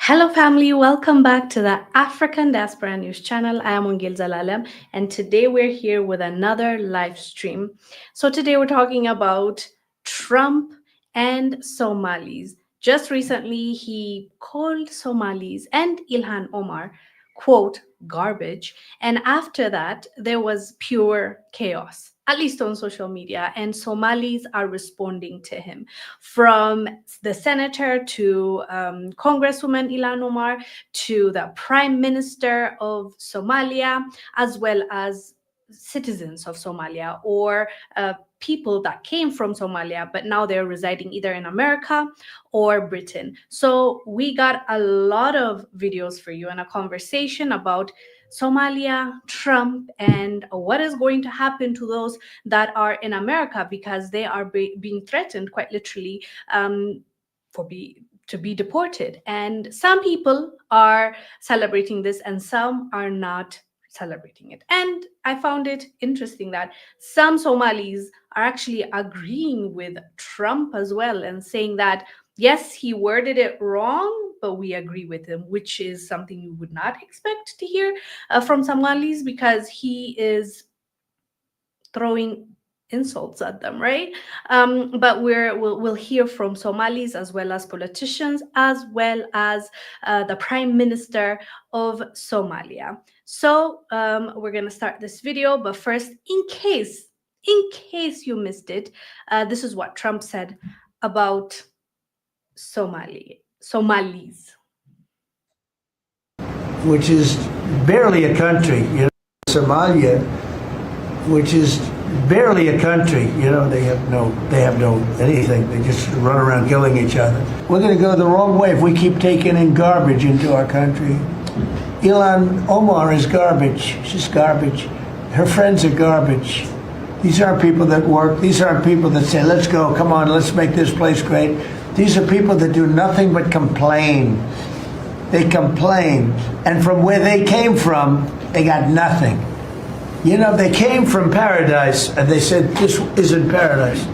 Hello, family. Welcome back to the African Diaspora News channel. I am Wongel Zelalem, and today we're here with another live stream. So, today we're talking about Trump and Somalis. Just recently, he called Somalis and Ilhan Omar, quote, garbage. And after that, there was pure chaos, at least on social media, and Somalis are responding to him from the senator to Congresswoman Ilhan Omar to the Prime Minister of Somalia, as well as citizens of Somalia or people that came from Somalia, but now they're residing either in America or Britain. So we got a lot of videos for you and a conversation about Somalia, Trump, and what is going to happen to those that are in America because they are being threatened quite literally to be deported. And some people are celebrating this and some are not celebrating it. And I found it interesting that some Somalis are actually agreeing with Trump as well and saying that, yes, he worded it wrong, but we agree with him, which is something you would not expect to hear from Somalis because he is throwing insults at them, right? But we'll hear from Somalis as well as politicians, as well as the Prime Minister of Somalia. So we're gonna start this video, but first, in case you missed it, this is what Trump said about Somalis. Which is barely a country, Somalia, which is barely a country, they have no anything. They just run around killing each other. We're going to go the wrong way if we keep taking in garbage into our country. Ilhan Omar is garbage. She's garbage. Her friends are garbage. These aren't people that work. These aren't people that say, let's go, come on, let's make this place great. These are people that do nothing but complain. They complain. And from where they came from, they got nothing. They came from paradise, and they said, this isn't paradise.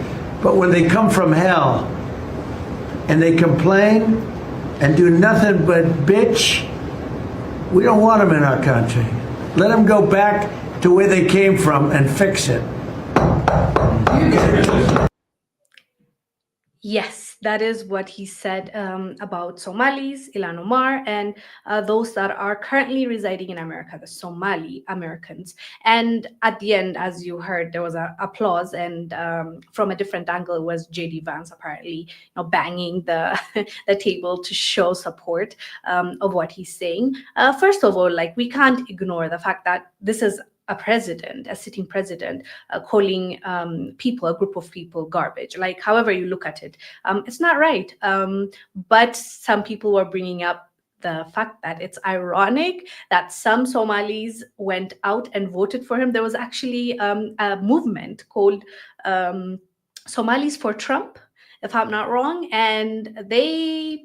But when they come from hell, and they complain, and do nothing but bitch, we don't want them in our country. Let them go back to where they came from and fix it. Yes, that is what he said about Somalis, Ilhan Omar, and those that are currently residing in America, the Somali-Americans. And at the end, as you heard, there was an applause, and from a different angle, it was J.D. Vance apparently, banging the the table to show support of what he's saying. First of all, we can't ignore the fact that this is a sitting president, calling a group of people, garbage. However you look at it, it's not right. But some people were bringing up the fact that it's ironic that some Somalis went out and voted for him. There was actually a movement called Somalis for Trump, if I'm not wrong, and they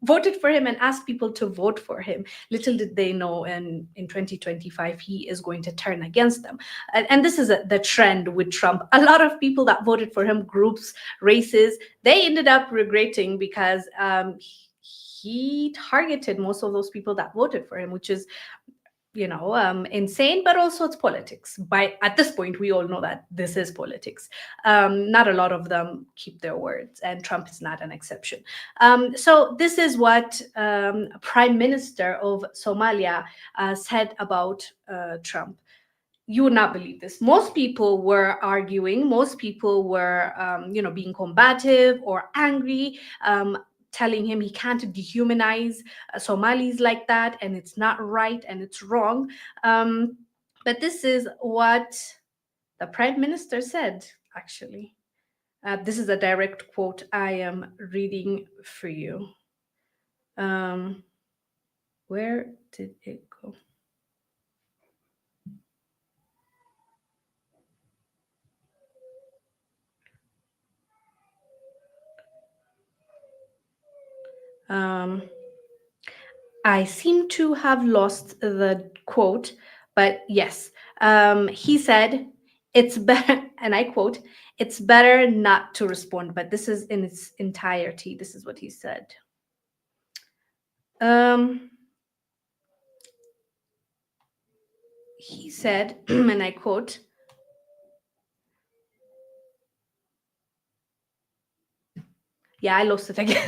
voted for him and asked people to vote for him. Little did they know, in 2025, he is going to turn against them. And this is the trend with Trump. A lot of people that voted for him, groups, races, they ended up regretting because he targeted most of those people that voted for him, which is insane, but also it's politics. At this point, we all know that this is politics. Not a lot of them keep their words, and Trump is not an exception. So this is what Prime Minister of Somalia said about Trump. You would not believe this. Most people were arguing. Most people were, being combative or angry. Telling him he can't dehumanize Somalis like that, and it's not right and it's wrong. But this is what the Prime Minister said, actually. This is a direct quote I am reading for you. Where did it go? I seem to have lost the quote, but yes, he said, it's better, and I quote, it's better not to respond, but this is in its entirety. This is what he said. Um, he said, and I quote, yeah, I lost it again.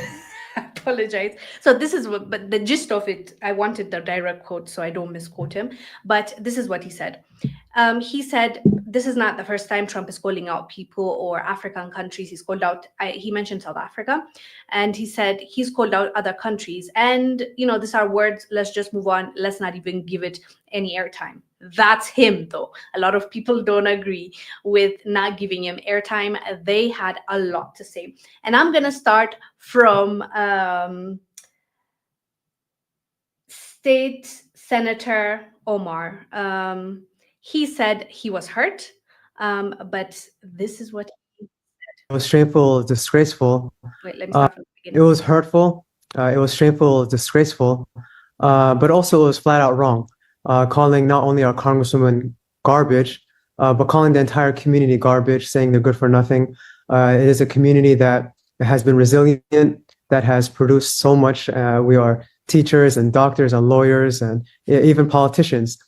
I apologize. So this is what, but the gist of it, I wanted the direct quote so I don't misquote him. But this is what he said. He said, this is not the first time Trump is calling out people or African countries. He's called out, he mentioned South Africa, and he said he's called out other countries. And, these are words, let's just move on. Let's not even give it any airtime. That's him, though. A lot of people don't agree with not giving him airtime. They had a lot to say. And I'm going to start from State Senator Omar. He said he was hurt, but this is what. It was shameful, disgraceful. Wait, let me start from the It beginning. was hurtful. It was shameful, disgraceful. But also it was flat out wrong. Calling not only our congresswoman garbage, but calling the entire community garbage, saying they're good for nothing. It is a community that has been resilient, that has produced so much. We are teachers and doctors and lawyers and even politicians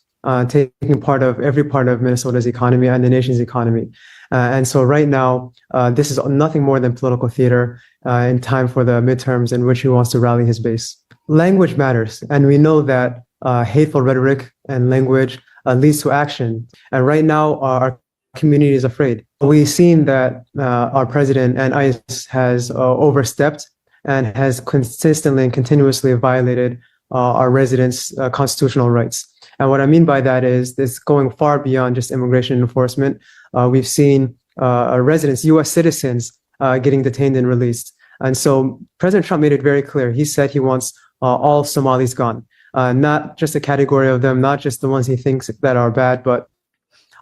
taking part of every part of Minnesota's economy and the nation's economy. And so right now, this is nothing more than political theater in time for the midterms in which he wants to rally his base. Language matters, and we know that hateful rhetoric and language leads to action. And right now, our community is afraid. We've seen that our president and ICE has overstepped and has consistently and continuously violated our residents' constitutional rights. And what I mean by that is this going far beyond just immigration enforcement. We've seen residents, U.S. citizens, getting detained and released. And so President Trump made it very clear. He said he wants all Somalis gone, not just a category of them, not just the ones he thinks that are bad, but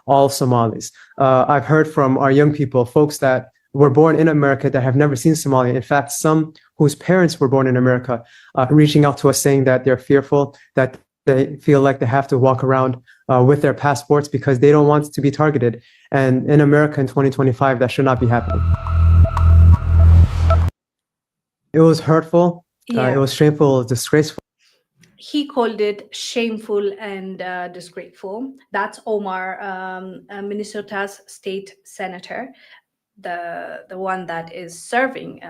all Somalis. I've heard from our young people, folks that were born in America that have never seen Somalia. In fact, some whose parents were born in America, reaching out to us saying that they're fearful, that they feel like they have to walk around with their passports because they don't want to be targeted. And in America in 2025, that should not be happening. It was hurtful. It was shameful, disgraceful. He called it shameful and disgraceful. That's Omar, Minnesota's state senator, the one that is serving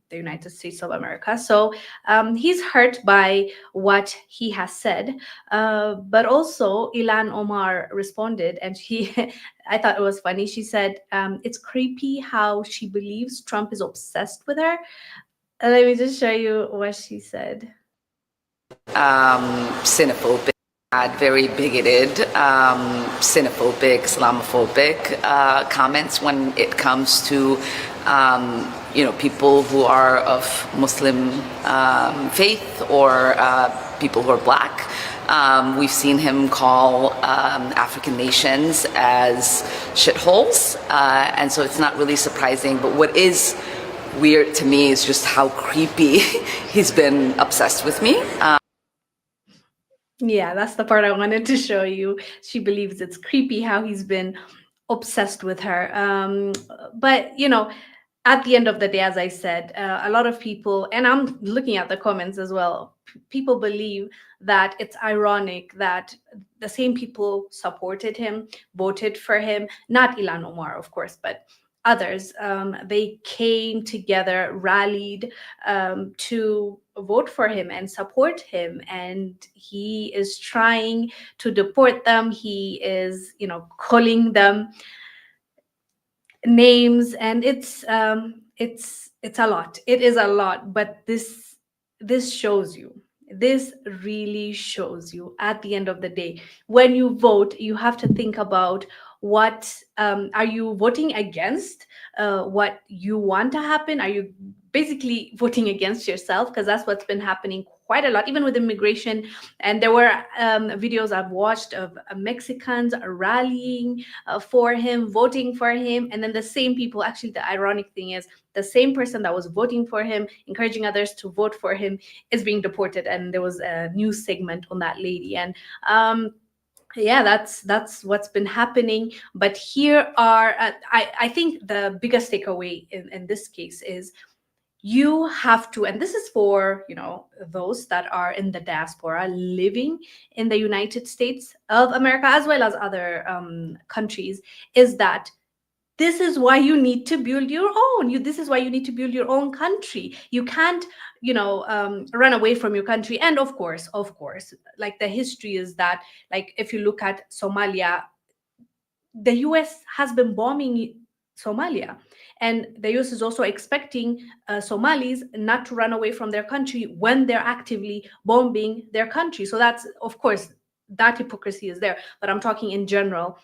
the United States of America. So he's hurt by what he has said. But also, Ilhan Omar responded, and I thought it was funny. She said, it's creepy how she believes Trump is obsessed with her. Let me just show you what she said. Xenophobic, very bigoted, xenophobic, Islamophobic comments when it comes to people who are of Muslim faith or people who are black. We've seen him call African nations as shitholes, and so it's not really surprising. But what is weird to me is just how creepy he's been obsessed with me. Yeah, that's the part I wanted to show you. She believes it's creepy how he's been obsessed with her. But, at the end of the day, as I said, a lot of people, and I'm looking at the comments as well, people believe that it's ironic that the same people supported him, voted for him, not Ilhan Omar, of course, but others, they came together, rallied to vote for him and support him, and he is trying to deport them. He is calling them names, and it's a lot. It is a lot, but this shows you, this really shows you, at the end of the day, when you vote, you have to think about what are you voting against, what you want to happen. Are you basically voting against yourself? Because that's what's been happening quite a lot, even with immigration. And there were videos I've watched of Mexicans rallying for him, voting for him, and then the same people, actually the ironic thing is the same person that was voting for him, encouraging others to vote for him, is being deported. And there was a news segment on that lady. And yeah, that's what's been happening. But here are I think the biggest takeaway in this case is you have to, and this is for, those that are in the diaspora living in the United States of America as well as other countries, is that this is why you need to build your own. This is why you need to build your own country. You can't, run away from your country. And of course, like the history is that, like if you look at Somalia, the US has been bombing Somalia. And the US is also expecting Somalis not to run away from their country when they're actively bombing their country. So that's, of course, that hypocrisy is there. But I'm talking in general.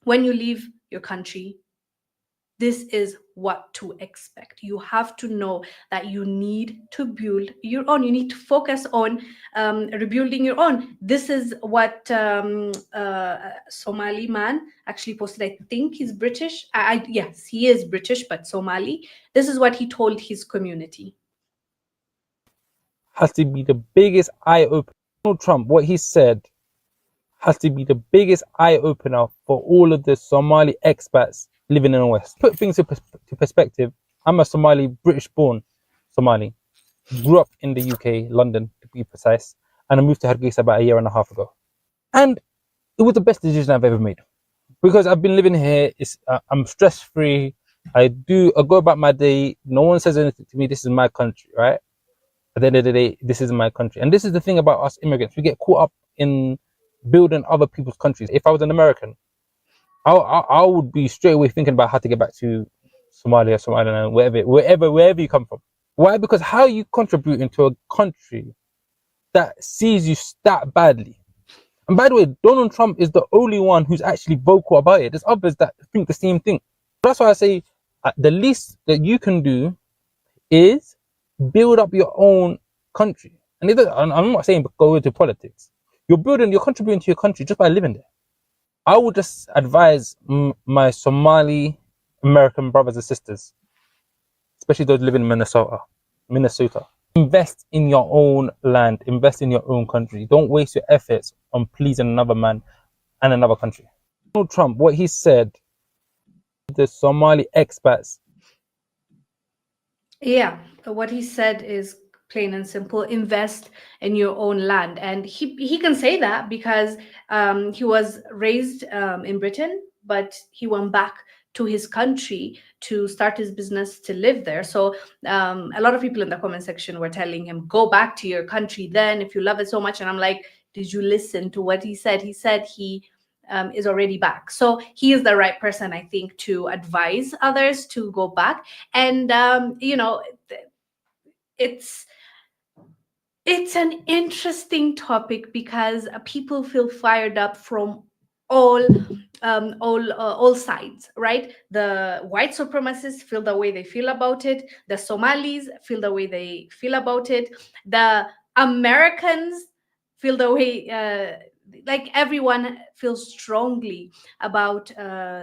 When you leave your country, this is what to expect. You have to know that you need to build your own. You need to focus on rebuilding your own. This is what Somali man actually posted. I think he's British. Yes, he is British, but Somali. This is what he told his community. Has to be the biggest eye opener. Donald Trump, what he said, has to be the biggest eye opener for all of the Somali expats living in the West. Put things to perspective. I'm a Somali, British-born Somali. Grew up in the UK, London to be precise, and I moved to Hargeisa about a year and a half ago. And it was the best decision I've ever made because I've been living here. I'm stress-free. I go about my day. No one says anything to me. This is my country, right? At the end of the day, this is my country. And this is the thing about us immigrants. We get caught up in building other people's countries. If I was an American, I would be straight away thinking about how to get back to Somalia, Somaliland, wherever you come from. Why? Because how you contributing to a country that sees you that badly. And by the way, Donald Trump is the only one who's actually vocal about it. There's others that think the same thing. That's why I say the least that you can do is build up your own country. And I'm not saying go into politics. You're contributing to your country just by living there. I would just advise my Somali-American brothers and sisters, especially those living in Minnesota, invest in your own land, invest in your own country. Don't waste your efforts on pleasing another man and another country. Donald Trump, what he said, the Somali expats. Yeah, what he said is plain and simple: invest in your own land. And he can say that because he was raised in Britain, but he went back to his country to start his business, to live there. So a lot of people in the comment section were telling him, go back to your country then if you love it so much. And I'm like, did you listen to what he said? He said he is already back. So he is the right person, I think, to advise others to go back. And it's an interesting topic because people feel fired up from all sides, right? The white supremacists feel the way they feel about it. The Somalis feel the way they feel about it. The Americans feel the way, like everyone feels strongly about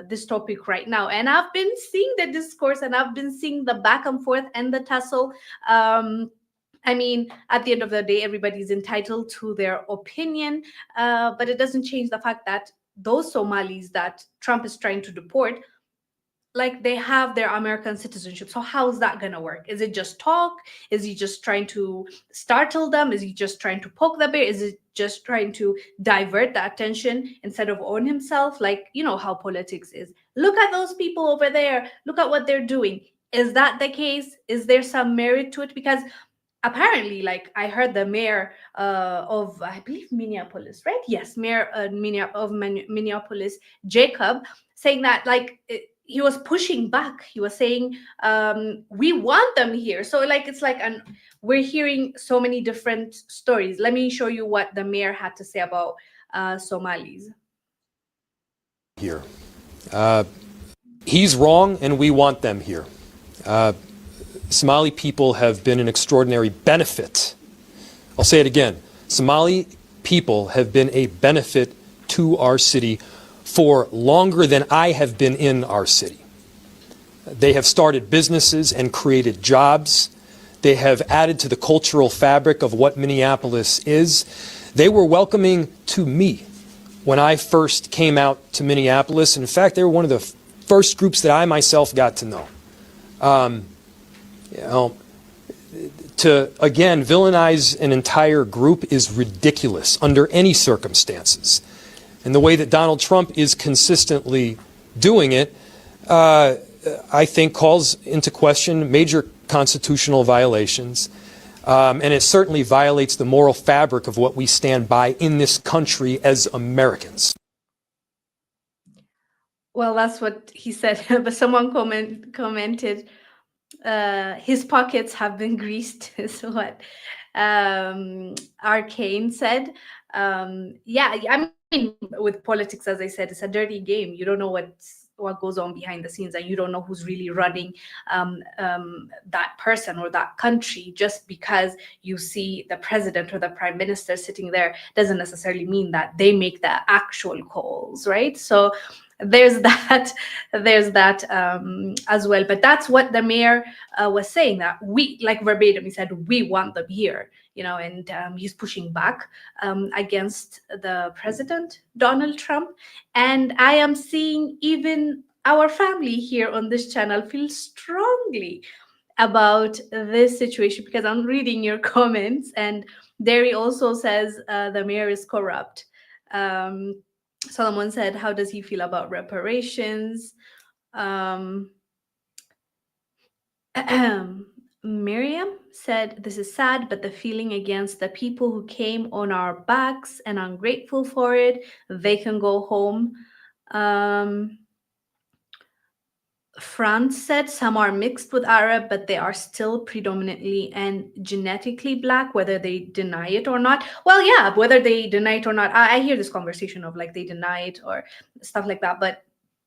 this topic right now. And I've been seeing the discourse and I've been seeing the back and forth and the tussle. I mean, at the end of the day, everybody's entitled to their opinion, but it doesn't change the fact that those Somalis that Trump is trying to deport, like, they have their American citizenship. So how is that going to work? Is it just talk? Is he just trying to startle them? Is he just trying to poke the bear? Is it just trying to divert the attention instead of own himself? Like, you know how politics is. Look at those people over there. Look at what they're doing. Is that the case? Is there some merit to it? Because apparently, like, I heard the mayor of, I believe, Minneapolis, right? Yes, mayor of Minneapolis, Jacob, saying that, like, he was pushing back. He was saying, we want them here. So, like, it's like, we're hearing so many different stories. Let me show you what the mayor had to say about Somalis. Here. He's wrong, and we want them here. Somali people have been an extraordinary benefit. I'll say it again. Somali people have been a benefit to our city for longer than I have been in our city. They have started businesses and created jobs. They have added to the cultural fabric of what Minneapolis is. They were welcoming to me when I first came out to Minneapolis. In fact, they were one of the first groups that I myself got to know. to, again, villainize an entire group is ridiculous under any circumstances. And the way that Donald Trump is consistently doing it, I think, calls into question major constitutional violations. And it certainly violates the moral fabric of what we stand by in this country as Americans. Well, that's what he said. But someone commented, his pockets have been greased, is what Arcane said. Yeah, I mean, with politics, as I said, it's a dirty game. You don't know what goes on behind the scenes, and you don't know who's really running that person or that country. Just because you see the president or the prime minister sitting there doesn't necessarily mean that they make the actual calls, right? So there's that as well. But that's what the mayor was saying, that we, like verbatim, he said, we want them here, and he's pushing back against the president, Donald Trump. And I am seeing even our family here on this channel feel strongly about this situation, because I'm reading your comments, and Derry also says the mayor is corrupt. Solomon said, how does he feel about reparations? Miriam said, this is sad, but the feeling against the people who came on our backs and ungrateful for it, they can go home. France said, some are mixed with Arab, but they are still predominantly and genetically Black, whether they deny it or not. Well, yeah, whether they deny it or not. I hear this conversation of like they deny it or stuff like that, but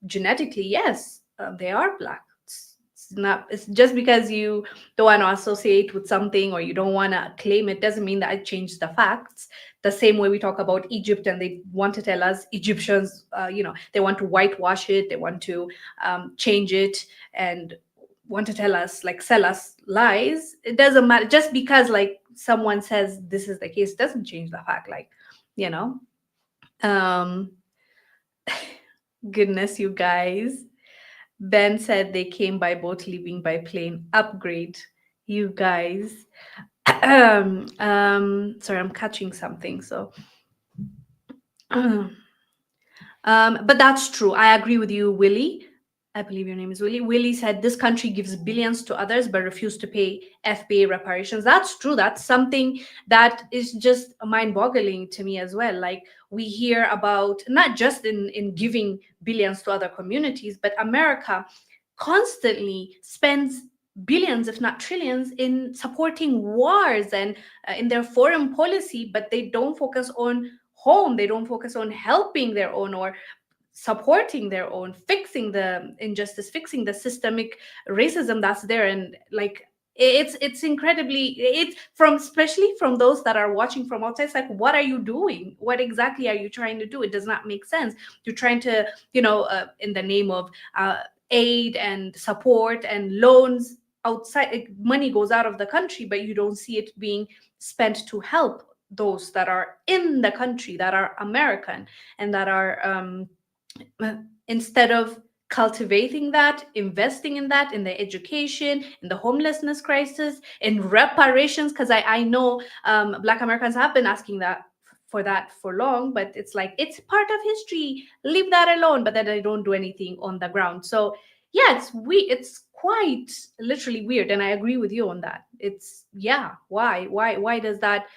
genetically, yes, they are Black. It's just because you don't want to associate with something or you don't want to claim it doesn't mean that it changed the facts. The same way we talk about Egypt, and they want to tell us Egyptians, they want to whitewash it, they want to change it, and want to tell us, like, sell us lies. It doesn't matter. Just because like someone says this is the case doesn't change the fact. Like, goodness, you guys. Ben said they came by boat, leaving by plane. Upgrade, you guys. Sorry, I'm catching something. So, but that's true. I agree with you, Willie. I believe your name is Willie. Willie said this country gives billions to others but refuse to pay FBA reparations. That's true. That's something that is just mind-boggling to me as well. Like, we hear about, not just in giving billions to other communities, but America constantly spends billions, if not trillions, in supporting wars and in their foreign policy, but they don't focus on home. They don't focus on helping their own or supporting their own, fixing the injustice, fixing the systemic racism that's there. And like, it's incredibly, it's from, especially from those that are watching from outside, it's like, what are you doing? What exactly are you trying to do? It does not make sense. You're trying to, in the name of aid and support and loans outside, money goes out of the country, but you don't see it being spent to help those that are in the country, that are American, and that are instead of cultivating that, investing in that, in the education, in the homelessness crisis, in reparations, because I know Black Americans have been asking that for long, but it's like, it's part of history, leave that alone, but then they don't do anything on the ground. So yeah, it's quite literally weird, and I agree with you on that. It's, yeah, why does that?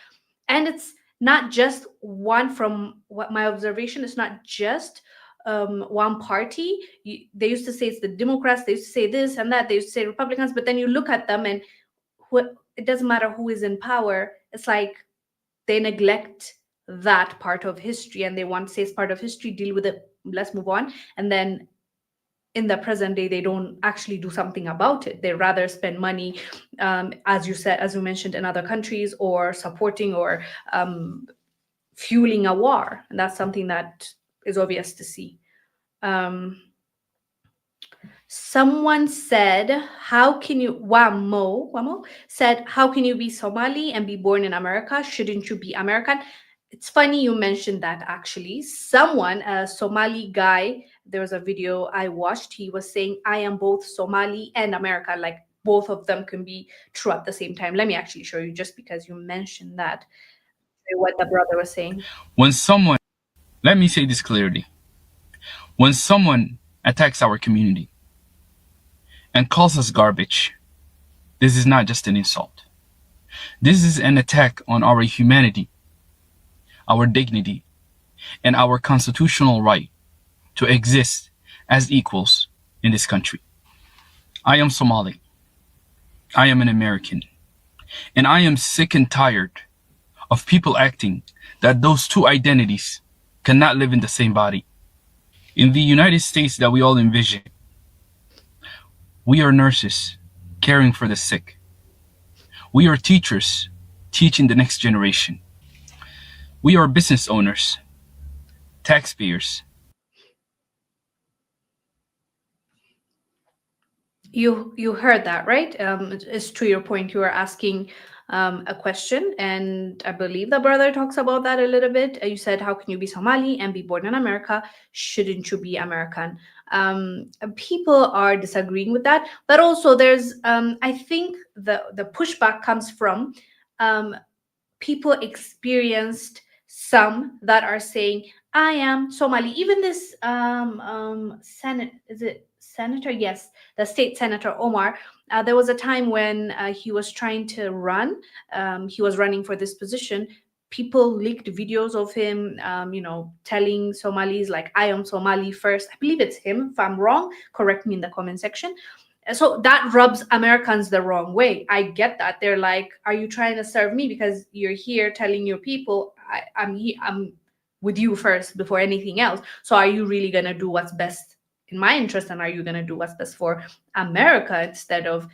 And it's not just one, from what my observation, it's not just one party. They used to say it's the Democrats, they used to say this and that, they used to say Republicans, but then you look at them and it doesn't matter who is in power. It's like they neglect that part of history, and they want to say it's part of history, deal with it, let's move on. And then in the present day, they don't actually do something about it. They rather spend money, as you mentioned, in other countries, or supporting or fueling a war. And that's something that is obvious to see. Someone said, how can you, Wamo said, how can you be Somali and be born in America? Shouldn't you be American? It's funny you mentioned that, actually. Someone, a Somali guy, there was a video I watched, he was saying, I am both Somali and American, like both of them can be true at the same time. Let me actually show you, just because you mentioned that, what the brother was saying. When someone, let me say this clearly, when someone attacks our community and calls us garbage, this is not just an insult. This is an attack on our humanity, our dignity, and our constitutional right to exist as equals in this country. I am Somali. I am an American. And I am sick and tired of people acting that those two identities cannot live in the same body. In the United States that we all envision, we are nurses caring for the sick. We are teachers teaching the next generation. We are business owners, taxpayers. You heard that, right? It's to your point. You were asking a question, and I believe the brother talks about that a little bit. You said, "How can you be Somali and be born in America? Shouldn't you be American?" People are disagreeing with that, but also there's, I think the pushback comes from people experienced, some that are saying, "I am Somali." Even this Senate, is it senator? Yes, the state senator Omar. There was a time when he was trying to run. He was running for this position. People leaked videos of him, telling Somalis like, "I am Somali first." I believe it's him. If I'm wrong, correct me in the comment section. So that rubs Americans the wrong way. I get that. They're like, "Are you trying to serve me because you're here telling your people I'm with you first before anything else? So are you really gonna do what's best in my interest, and are you gonna do what's best for America instead of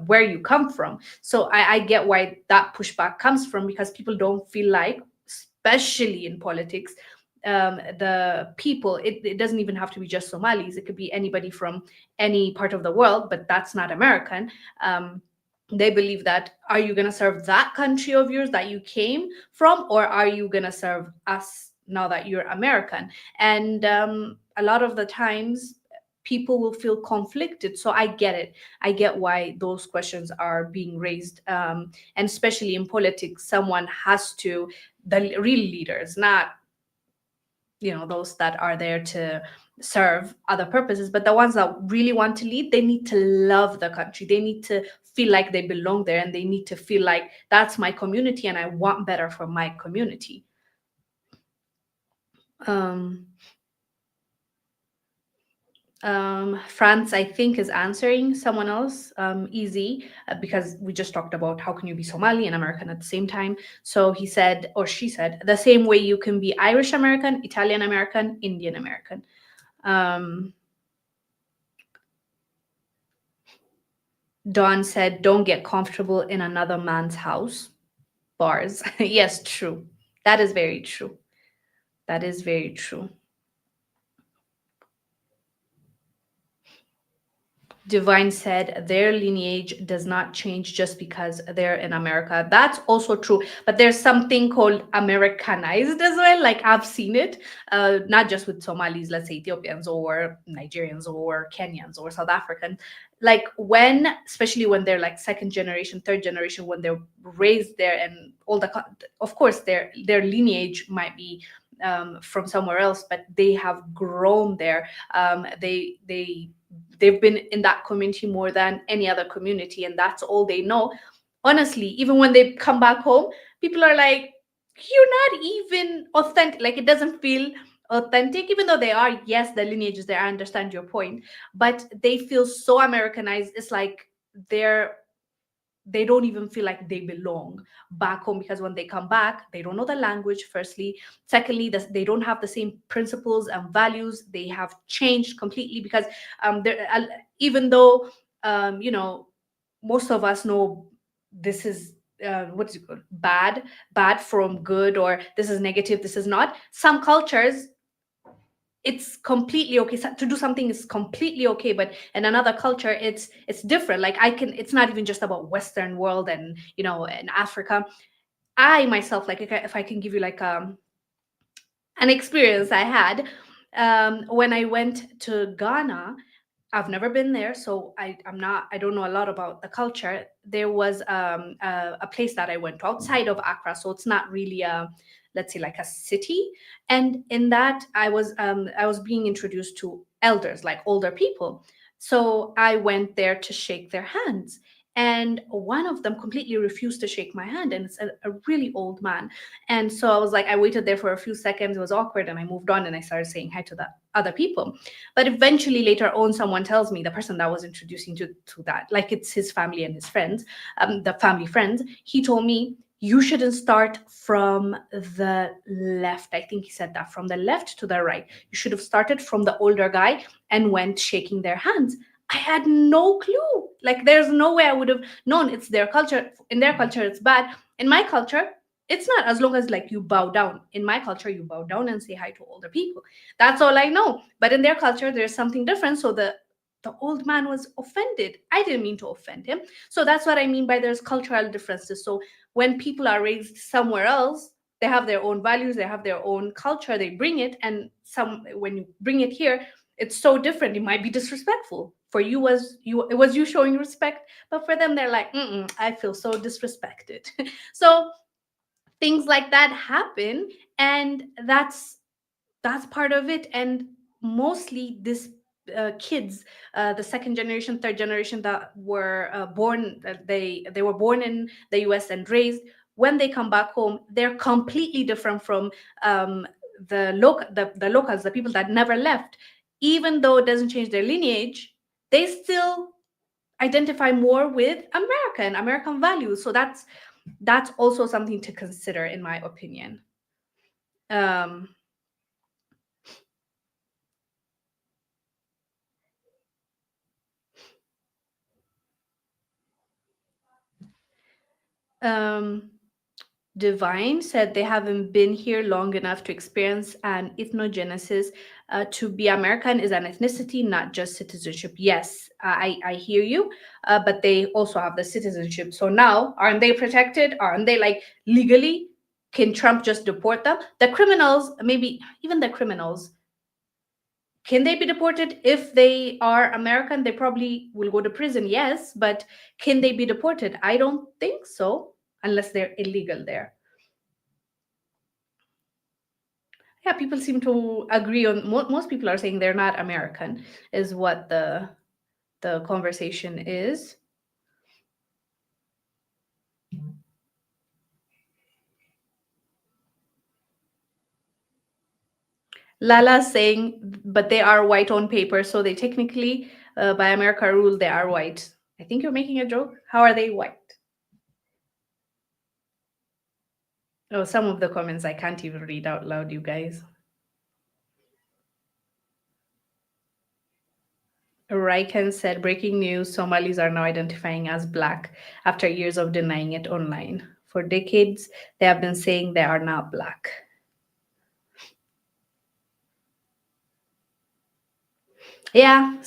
where you come from?" So I get why that pushback comes from, because people don't feel like, especially in politics, the people, it doesn't even have to be just Somalis, it could be anybody from any part of the world, but that's not American. They believe that, are you going to serve that country of yours that you came from, or are you going to serve us now that you're American? And a lot of the times people will feel conflicted. So I get it. I get why those questions are being raised. And especially in politics, someone has to, the real leaders, not those that are there to serve other purposes, but the ones that really want to lead, they need to love the country. They need to feel like they belong there, and they need to feel like, that's my community and I want better for my community. France, I think, is answering someone else, easy, because we just talked about how can you be Somali and American at the same time. So he said, or she said, the same way you can be Irish American, Italian American, Indian American. Dawn said, "Don't get comfortable in another man's house." Bars. Yes, true. That is very true. That is very true. Divine said, "Their lineage does not change just because they're in America." That's also true, but there's something called Americanized as well. Like, I've seen it, not just with Somalis, let's say Ethiopians or Nigerians or Kenyans or South Africans. Like, especially when they're like second generation, third generation, when they're raised there, and all of course their lineage might be from somewhere else, but they have grown there. They've been in that community more than any other community, and that's all they know. Honestly, even when they come back home, people are like, "You're not even authentic." Like, it doesn't feel authentic, even though they are. Yes, the lineage is there. I understand your point, but they feel so Americanized. It's like they don't even feel like they belong back home, because when they come back, they don't know the language, firstly. Secondly, they don't have the same principles and values. They have changed completely, because even though most of us know this is what's it called, bad from good, or this is negative, this is not. Some cultures, it's completely okay to do something, is completely okay, but in another culture, it's different. Like, it's not even just about Western world and in Africa. I myself, like, if I can give you like an experience I had when I went to Ghana. I've never been there, so I don't know a lot about the culture. There was a place that I went to outside of Accra, so it's not really a, let's say, like a city. And in that, I was being introduced to elders, like older people. So I went there to shake their hands, and one of them completely refused to shake my hand, and it's a really old man. And so I was like, I waited there for a few seconds. It was awkward, and I moved on, and I started saying hi to the other people. But eventually, later on, someone tells me, the person that was introducing to that, like it's his family and his friends, the family friends, he told me, you shouldn't start from the left. I think he said that, from the left to the right. You should have started from the older guy and went shaking their hands. I had no clue. Like, there's no way I would have known. It's their culture. In their culture, it's bad. In my culture, it's not, as long as like you bow down. In my culture, you bow down and say hi to older people. That's all I know. But in their culture, there's something different. So the old man was offended. I didn't mean to offend him. So that's what I mean by there's cultural differences. So when people are raised somewhere else, they have their own values, they have their own culture, they bring it, and when you bring it here, it's so different. It might be disrespectful. For you, it was you showing respect, but for them, they're like, I feel so disrespected. So things like that happen, and that's part of it. And mostly this kids, the second generation, third generation that were born, they were born in the US and raised, when they come back home, they're completely different from the locals, the people that never left. Even though it doesn't change their lineage, they still identify more with American values. So that's also something to consider, in my opinion. um um Divine said they haven't been here long enough to experience an ethnogenesis. To be American is an ethnicity, not just citizenship. Yes, I hear you, but they also have the citizenship. So now, aren't they protected? Aren't they, like, legally? Can Trump just deport them? The criminals, maybe even the criminals, can they be deported if they are American? They probably will go to prison, yes, but can they be deported? I don't think so, unless they're illegal there. Yeah, people seem to agree on, most people are saying they're not American, is what the conversation is. Lala's saying, but they are white on paper, so they technically, by America rule, they are white. I think you're making a joke. How are they white? Oh, some of the comments I can't even read out loud, you guys. Raikan said, breaking news, Somalis are now identifying as Black after years of denying it online. For decades, they have been saying they are not Black. Yeah,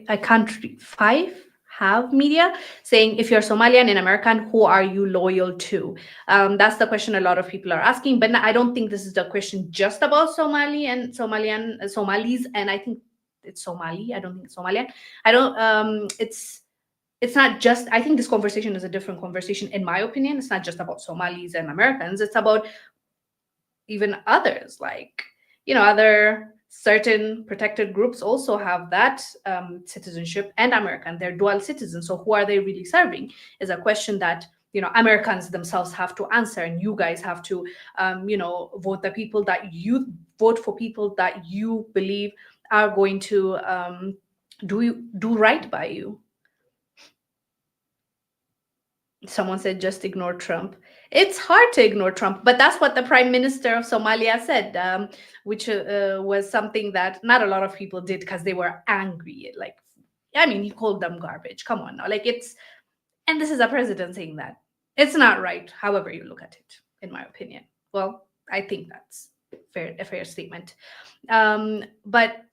a country 5 have media saying, if you're Somalian and American, who are you loyal to? That's the question a lot of people are asking, but I don't think this is the question just about Somali and Somalis, and I think it's Somali. I don't think it's Somalian. I don't. It's not just. I think this conversation is a different conversation, in my opinion. It's not just about Somalis and Americans. It's about even others, like, other certain protected groups also have that citizenship, and American, they're dual citizens. So who are they really serving is a question that Americans themselves have to answer, and you guys have to vote for people that you believe are going to do right by you. Someone said, just ignore Trump. It's hard to ignore Trump, but that's what the Prime Minister of Somalia said, which was something that not a lot of people did, because they were angry. Like, I mean, he called them garbage. Come on now. Like, and this is a president saying that. It's not right, however you look at it, in my opinion. Well, I think that's a fair statement. But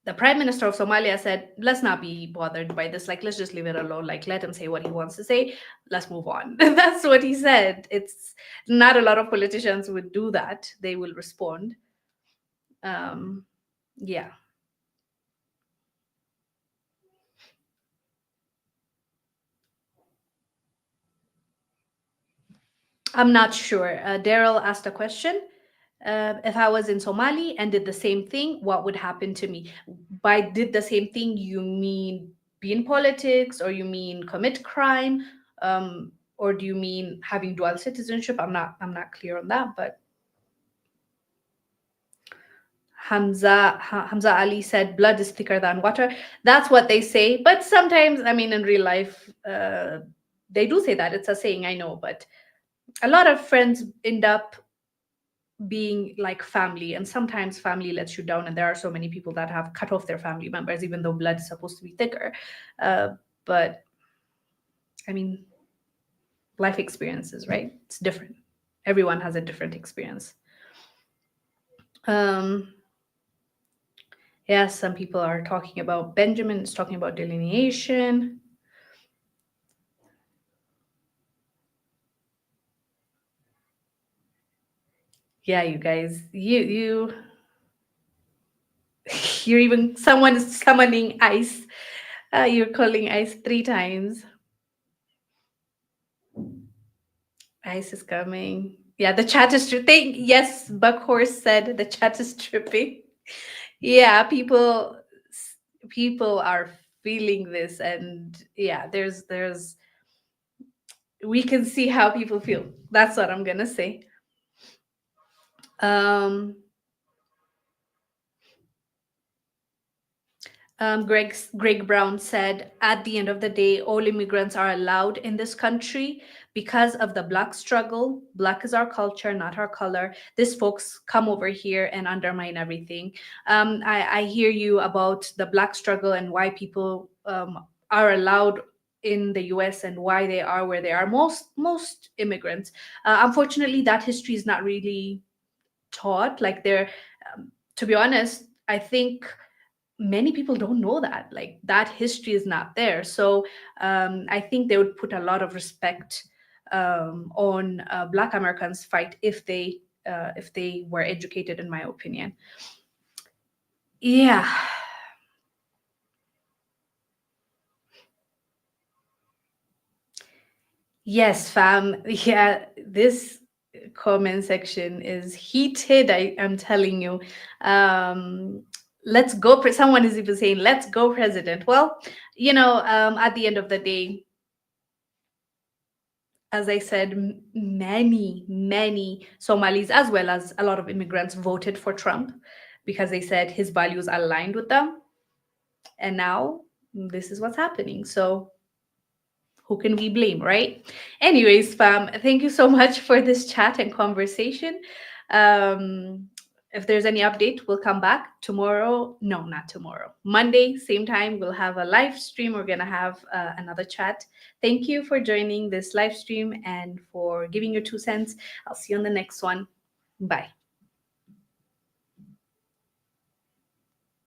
the Prime Minister of Somalia said, let's not be bothered by this. Like, let's just leave it alone. Like, let him say what he wants to say. Let's move on. That's what he said. It's not a lot of politicians would do that. They will respond. Yeah. I'm not sure. Daryl asked a question. If I was in Somali and did the same thing, what would happen to me? By did the same thing, you mean be in politics, or you mean commit crime, or do you mean having dual citizenship? I'm not clear on that. But Hamza Ali said, "Blood is thicker than water." That's what they say, but sometimes, I mean, in real life, they do say that. It's a saying, I know, but a lot of friends end up being like family, and sometimes family lets you down, and there are so many people that have cut off their family members even though blood is supposed to be thicker. But I mean, life experiences, right? It's different. Everyone has a different experience. Yes, some people are talking about, Benjamin is talking about delineation. Yeah, you guys, you're even, someone is summoning ice. You're calling ice 3 times. Ice is coming. Yeah, the chat is tripping. Yes, Buckhorse said the chat is tripping. Yeah, people are feeling this, and yeah, there's we can see how people feel. That's what I'm gonna say. Um Greg Brown said, at the end of the day, all immigrants are allowed in this country because of the Black struggle. Black is our culture, not our color. These folks come over here and undermine everything. I hear you about the Black struggle and why people are allowed in the US and why they are where they are. Most immigrants, unfortunately, that history is not really taught. Like they're, to be honest, I think many people don't know that, like that history is not there. So I think they would put a lot of respect on Black Americans fight if they were educated, in my opinion. Yeah. Yes, fam. Yeah, this comment section is heated. I'm telling you. Let's go. Someone is even saying, "Let's go, president." Well, at the end of the day, as I said, many Somalis, as well as a lot of immigrants, voted for Trump because they said his values aligned with them. And now this is what's happening. So who can we blame, right? Anyways, fam, thank you so much for this chat and conversation. If there's any update, we'll come back tomorrow. No, not tomorrow. Monday, same time, we'll have a live stream. We're going to have another chat. Thank you for joining this live stream and for giving your 2 cents. I'll see you on the next one. Bye.